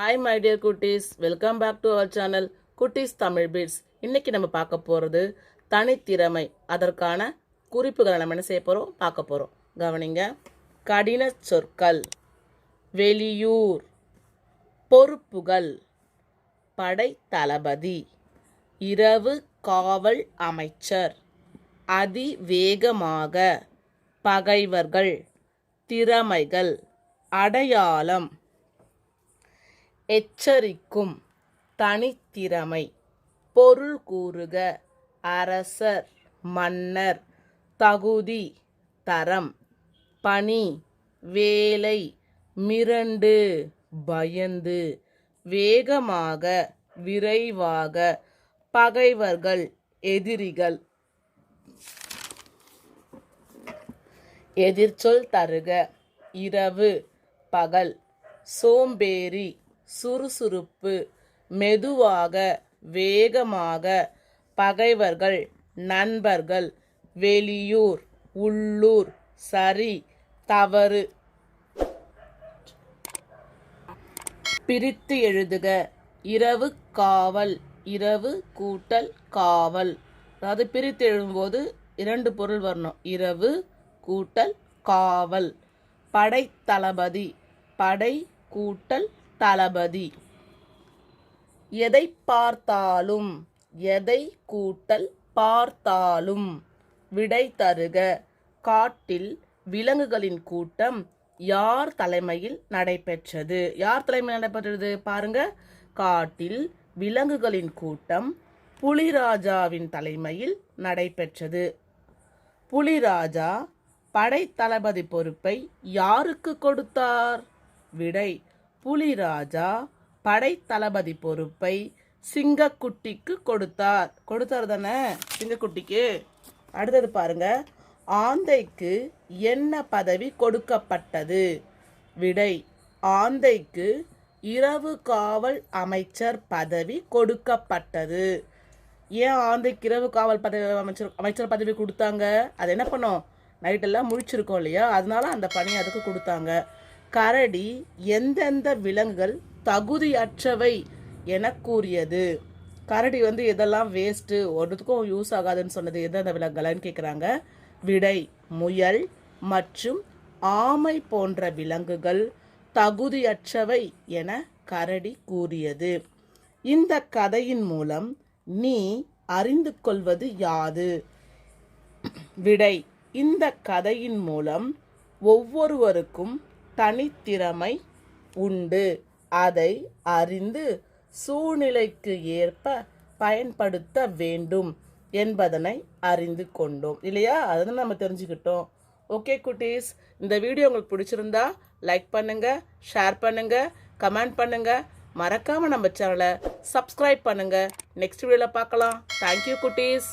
Hi my dear குட்டீஸ், welcome back to our channel குட்டீஸ் Tamil beads. இன்னைக்கு நம்ம பார்க்க போகிறது தனித்திறமை. அதற்கான குறிப்புகளை நம்ம என்ன செய்ய போகிறோம் பார்க்க போகிறோம். கவனிங்க. கடின சொற்கள், வெளியூர், பொறுப்புகள், படை தளபதி, இரவு காவல் அமைச்சர், அதிவேகமாக, பகைவர்கள், திறமைகள், அடையாளம், எச்சரிக்கும், தனித்திறமை, பொருள் கூறுக, அரசர், மன்னர், தகுதி, தரம், பணி, வேலை, மிரண்டு, பயந்து, வேகமாக, விரைவாக, பகைவர்கள், எதிரிகள். எதிர்ச்சொல் தருக. இரவு, பகல், சோம்பேறி, சுறுசுறுப்பு, மெதுவாக, வேகமாக, பகைவர்கள், நண்பர்கள், வெளியூர், உள்ளூர், சரி, தவறு. பிரித்து எழுதுக. இரவு காவல், இரவு கூட்டல் காவல். அதாவது பிரித்து எழுதும்போது இரண்டு பொருள் வரணும். இரவு கூட்டல் காவல். படை தளபதி, படை கூட்டல் தளபதி. எதை பார்த்தாலும், எதை கூட்டல் பார்த்தாலும். விடை தருக. காட்டில் விலங்குகளின் கூட்டம் யார் தலைமையில் நடைபெற்றது? யார் தலைமையில் நடைபெற்றது பாருங்க. காட்டில் விலங்குகளின் கூட்டம் புலிராஜாவின் தலைமையில் நடைபெற்றது. புலிராஜா படை தளபதி பொறுப்பை யாருக்கு கொடுத்தார்? விடை. புலிராஜா படை தளபதி பொறுப்பை சிங்கக்குட்டிக்கு கொடுத்தார். கொடுத்தார் தானே சிங்கக்குட்டிக்கு. அடுத்தது பாருங்க. ஆந்தைக்கு என்ன பதவி கொடுக்கப்பட்டது? விடை. ஆந்தைக்கு இரவு காவல் அமைச்சர் பதவி கொடுக்கப்பட்டது. ஏன் ஆந்தைக்கு இரவு காவல் பதவி அமைச்சர் பதவி கொடுத்தாங்க? அது என்ன பண்ணோம்? நைட்டெல்லாம் முழிச்சிருக்கோம் இல்லையா, அதனால அந்த பணி அதுக்கு கொடுத்தாங்க. கரடி எந்தெந்த விலங்குகள் தகுதியற்றவை என கூறியது? கரடி எதெல்லாம் வேஸ்ட்டு, ஒன்றுத்துக்கும் யூஸ் ஆகாதுன்னு சொன்னது எந்தெந்த விலங்குகள்னு கேட்குறாங்க. விடை. முயல் மற்றும் ஆமை போன்ற விலங்குகள் தகுதியற்றவை என கரடி கூறியது. இந்த கதையின் மூலம் நீ அறிந்து கொள்வது யாது? விடை. இந்த கதையின் மூலம் ஒவ்வொருவருக்கும் தனித்திறமை உண்டு. அதை அறிந்து சூழ்நிலைக்கு ஏற்ப பயன்படுத்த வேண்டும் என்பதனை அறிந்து கொண்டோம் இல்லையா? அதை நம்ம தெரிஞ்சுக்கிட்டோம். ஓகே குட்டீஸ், இந்த வீடியோ உங்களுக்கு பிடிச்சிருந்தா லைக் பண்ணுங்க, ஷேர் பண்ணுங்க, கமெண்ட் பண்ணுங்க. மறக்காம நம்ம சேனலை சப்ஸ்கிரைப் பண்ணுங்க. நெக்ஸ்ட் வீடியோல பார்க்கலாம். தேங்க்யூ குட்டீஸ்.